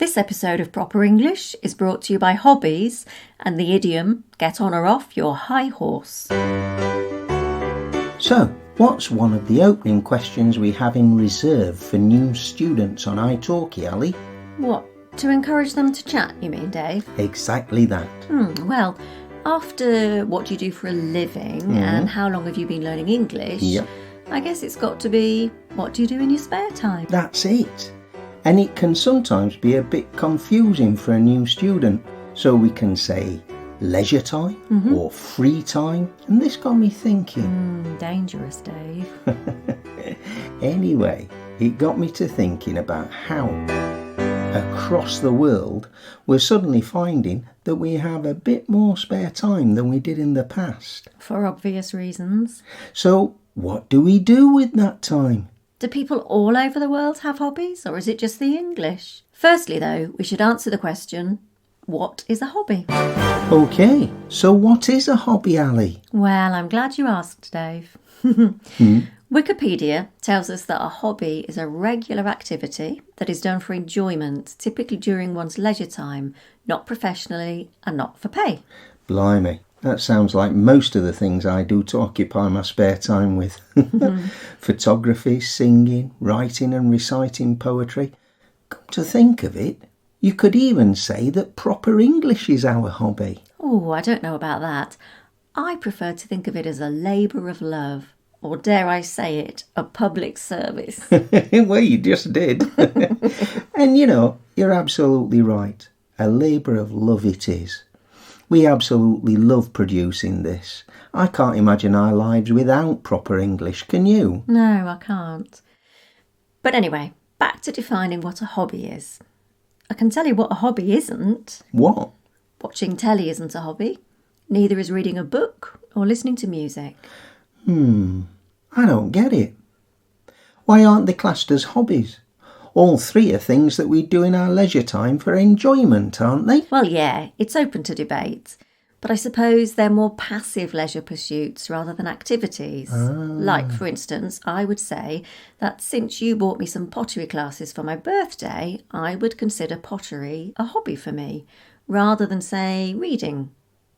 This episode of Proper English is brought to you by Hobbies and the idiom, get on or off your high horse. So, what's one of the opening questions we have in reserve for new students on italki, Ali? What, to encourage them to chat, you mean, Dave? Exactly that. Well, after what do you do for a living and how long have you been learning English, I guess it's got to be, what do you do in your spare time? That's it. And it can sometimes be a bit confusing for a new student. So we can say leisure time or free time. And this got me thinking. Dangerous, Dave. Anyway, it got me to thinking about how across the world we're suddenly finding that we have a bit more spare time than we did in the past. For obvious reasons. So what do we do with that time? Do people all over the world have hobbies, or is it just the English? Firstly, though, we should answer the question, what is a hobby? OK, so what is a hobby, Ali? Well, I'm glad you asked, Dave. Wikipedia tells us that a hobby is a regular activity that is done for enjoyment, typically during one's leisure time, not professionally and not for pay. Blimey, that sounds like most of the things I do to occupy my spare time with. Photography, singing, writing and reciting poetry. Come to think of it, you could even say that proper English is our hobby. Oh, I don't know about that. I prefer to think of it as a labour of love. Or dare I say it, a public service. Well, you just did. And you know, you're absolutely right. A labour of love it is. We absolutely love producing this. I can't imagine our lives without proper English, can you? No, I can't. But anyway, back to defining what a hobby is. I can tell you what a hobby isn't. What? Watching telly isn't a hobby. Neither is reading a book or listening to music. I don't get it. Why aren't they classed as hobbies? All three are things that we do in our leisure time for enjoyment, aren't they? Well, yeah, it's open to debate. But I suppose they're more passive leisure pursuits rather than activities. Like, for instance, I would say that since you bought me some pottery classes for my birthday, I would consider pottery a hobby for me, rather than, say, reading.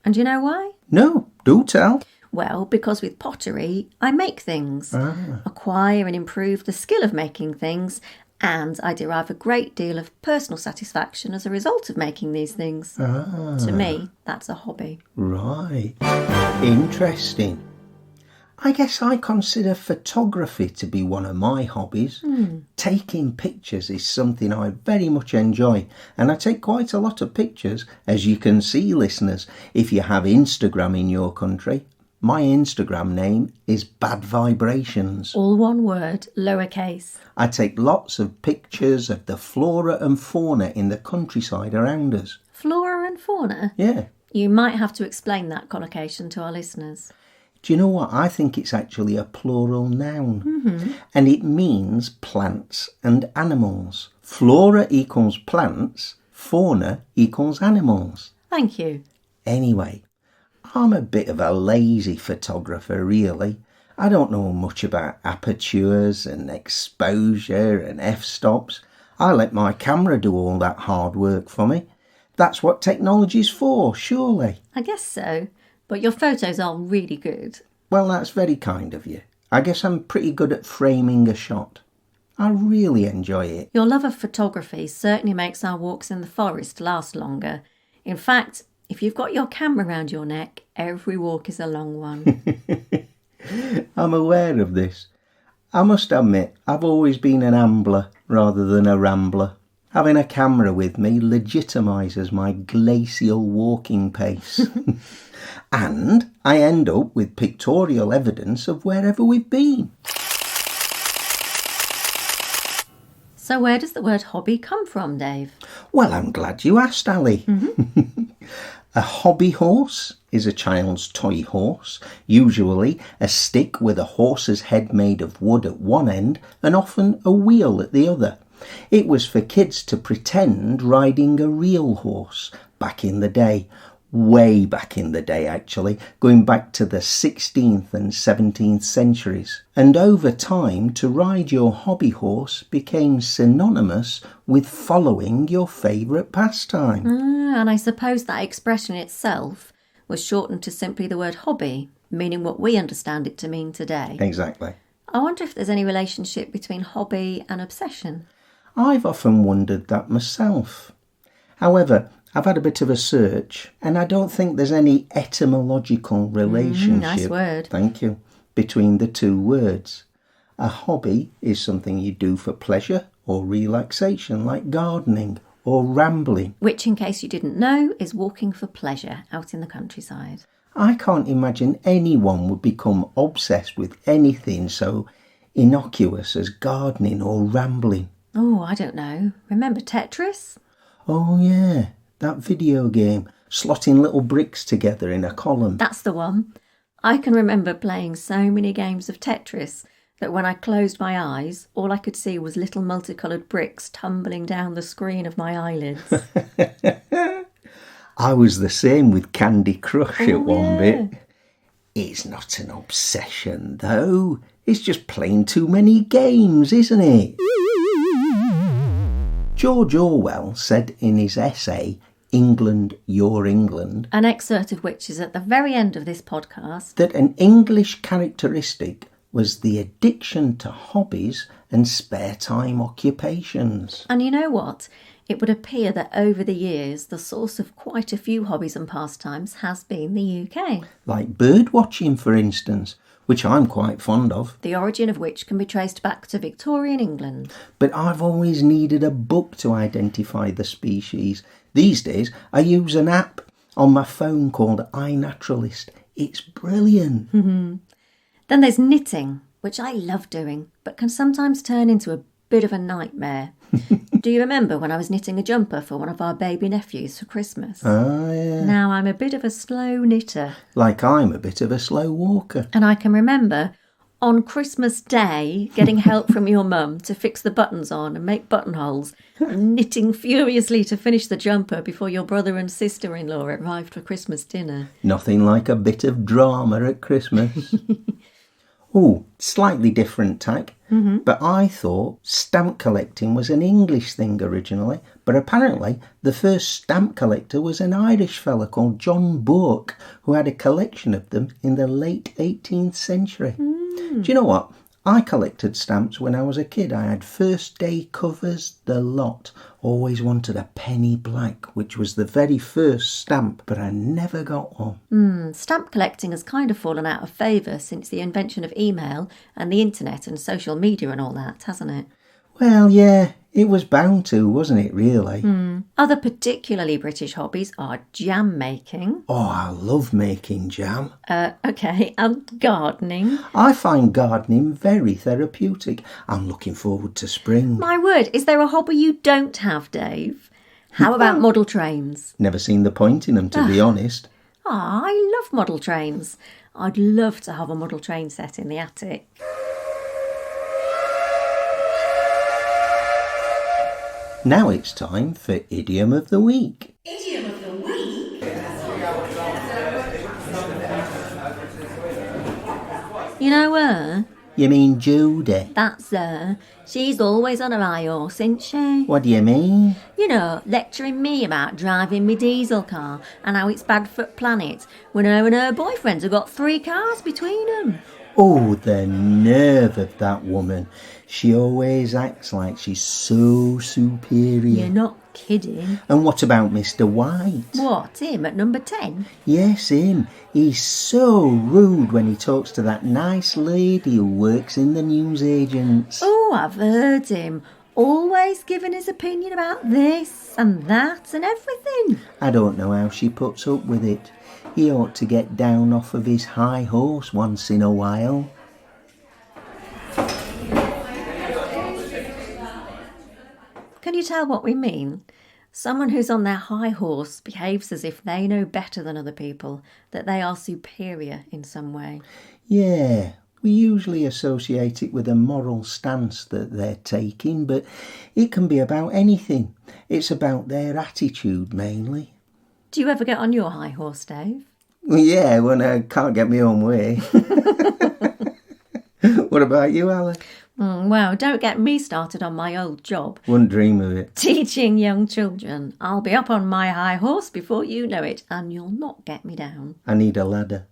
And you know why? No, do tell. Well, because with pottery, I make things, acquire and improve the skill of making things, and I derive a great deal of personal satisfaction as a result of making these things. To me, that's a hobby. Right. Interesting. I guess I consider photography to be one of my hobbies. Taking pictures is something I very much enjoy, and I take quite a lot of pictures, as you can see, listeners, if you have Instagram in your country. My Instagram name is Bad Vibrations. All one word, lowercase. I take lots of pictures of the flora and fauna in the countryside around us. Flora and fauna? Yeah. You might have to explain that collocation to our listeners. Do you know what? I think it's actually a plural noun. And it means plants and animals. Flora equals plants, fauna equals animals. Thank you. Anyway, I'm a bit of a lazy photographer, really. I don't know much about apertures and exposure and f-stops. I let my camera do all that hard work for me. That's what technology's for, surely. I guess so, but your photos are really good. Well, that's very kind of you. I guess I'm pretty good at framing a shot. I really enjoy it. Your love of photography certainly makes our walks in the forest last longer. In fact, if you've got your camera round your neck, every walk is a long one. I'm aware of this. I must admit, I've always been an ambler rather than a rambler. Having a camera with me legitimises my glacial walking pace. And I end up with pictorial evidence of wherever we've been. So where does the word hobby come from, Dave? Well, I'm glad you asked, Ali. A hobby horse is a child's toy horse, usually a stick with a horse's head made of wood at one end and often a wheel at the other. It was for kids to pretend riding a real horse back in the day, way back in the day actually, going back to the 16th and 17th centuries. And over time, to ride your hobby horse became synonymous with following your favourite pastime. And I suppose that expression itself was shortened to simply the word hobby, meaning what we understand it to mean today. Exactly. I wonder if there's any relationship between hobby and obsession. I've often wondered that myself. However, I've had a bit of a search and I don't think there's any etymological relationship. Nice word. Thank you. Between the two words. A hobby is something you do for pleasure or relaxation, like gardening or rambling. Which, in case you didn't know, is walking for pleasure out in the countryside. I can't imagine anyone would become obsessed with anything so innocuous as gardening or rambling. Oh, I don't know. Remember Tetris? Oh yeah, that video game, slotting little bricks together in a column. That's the one. I can remember playing so many games of Tetris that when I closed my eyes, all I could see was little multicoloured bricks tumbling down the screen of my eyelids. I was the same with Candy Crush at one bit. It's not an obsession, though. It's just playing too many games, isn't it? George Orwell said in his essay, England, Your England, an excerpt of which is at the very end of this podcast, that an English characteristic was the addiction to hobbies and spare time occupations. And you know what? It would appear that over the years, the source of quite a few hobbies and pastimes has been the UK. Like bird watching, for instance, which I'm quite fond of. The origin of which can be traced back to Victorian England. But I've always needed a book to identify the species. These days, I use an app on my phone called iNaturalist. It's brilliant. Then there's knitting, which I love doing, but can sometimes turn into a bit of a nightmare. Do you remember when I was knitting a jumper for one of our baby nephews for Christmas? Ah, yeah. Now I'm a bit of a slow knitter. Like I'm a bit of a slow walker. And I can remember on Christmas Day getting help from your mum to fix the buttons on and make buttonholes, and knitting furiously to finish the jumper before your brother and sister-in-law arrived for Christmas dinner. Nothing like a bit of drama at Christmas. Oh, slightly different tack. But I thought stamp collecting was an English thing originally, but apparently the first stamp collector was an Irish fella called John Bourke, who had a collection of them in the late 18th century. Do you know what? I collected stamps when I was a kid. I had first day covers, the lot. Always wanted a penny black, which was the very first stamp, but I never got one. Stamp collecting has kind of fallen out of favour since the invention of email and the internet and social media and all that, hasn't it? Well, yeah, it was bound to, wasn't it, really? Other particularly British hobbies are jam making. Oh, I love making jam. Okay, and gardening. I find gardening very therapeutic. I'm looking forward to spring. My word, is there a hobby you don't have, Dave? How about model trains? Never seen the point in them, to be honest. I love model trains. I'd love to have a model train set in the attic. Now it's time for Idiom of the Week. Idiom of the week? You know her? You mean Judy? That's her. She's always on her high horse, isn't she? What do you mean? You know, lecturing me about driving me diesel car and how it's bad for the planet when her and her boyfriends have got 3 cars between them. Oh, the nerve of that woman. She always acts like she's so superior. You're not kidding. And what about Mr. White? What, him at number 10? Yes, him. He's so rude when he talks to that nice lady who works in the newsagents. Oh, I've heard him. Always giving his opinion about this and that and everything. I don't know how she puts up with it. He ought to get down off of his high horse once in a while. Can you tell what we mean? Someone who's on their high horse behaves as if they know better than other people, that they are superior in some way. Yeah, we usually associate it with a moral stance that they're taking, but it can be about anything. It's about their attitude mainly. Do you ever get on your high horse, Dave? Yeah, when I can't get my own way. What about you, Ali? Well, don't get me started on my old job. Wouldn't dream of it. Teaching young children. I'll be up on my high horse before you know it, and you'll not get me down. I need a ladder.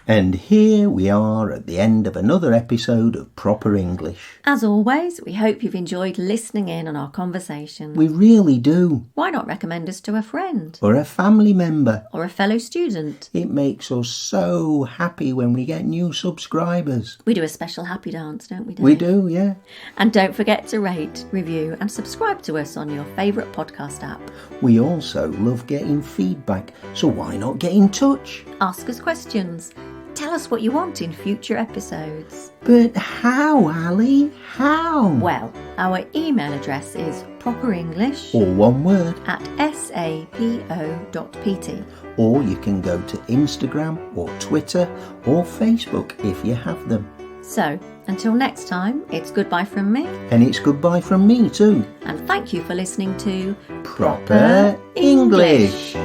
And here we are at the end of another episode of Proper English. As always, we hope you've enjoyed listening in on our conversation. We really do. Why not recommend us to a friend? Or a family member. Or a fellow student? It makes us so happy when we get new subscribers. We do a special happy dance, don't we, Dave? We do, yeah. And don't forget to rate, review and subscribe to us on your favourite podcast app. We also love getting feedback, so why not get in touch? Ask us questions. Tell us what you want in future episodes. But how, Ali? How? Well, our email address is properenglish, Or one word. @sapo.pt. Or you can go to Instagram or Twitter or Facebook if you have them. So, until next time, it's goodbye from me. And it's goodbye from me too. And thank you for listening to Proper English.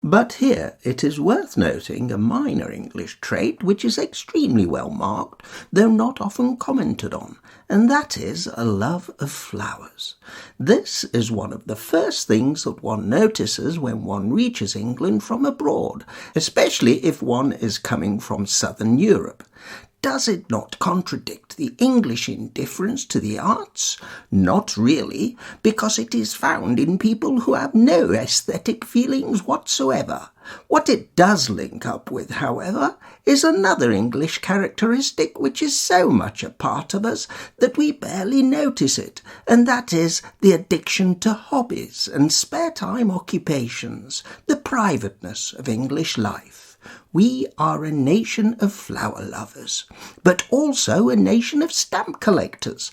But here it is worth noting a minor English trait which is extremely well marked, though not often commented on, and that is a love of flowers. This is one of the first things that one notices when one reaches England from abroad, especially if one is coming from southern Europe. Does it not contradict the English indifference to the arts? Not really, because it is found in people who have no aesthetic feelings whatsoever. What it does link up with, however, is another English characteristic which is so much a part of us that we barely notice it, and that is the addiction to hobbies and spare time occupations, the privateness of English life. We are a nation of flower lovers, but also a nation of stamp collectors,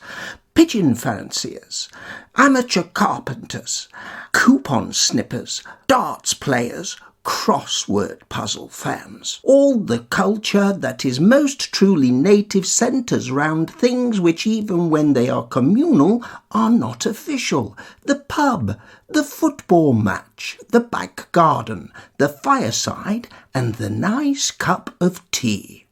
pigeon fanciers, amateur carpenters, coupon snippers, darts players, crossword puzzle fans. All the culture that is most truly native centres round things which, even when they are communal, are not official. The pub, the football match, the back garden, the fireside, and the nice cup of tea.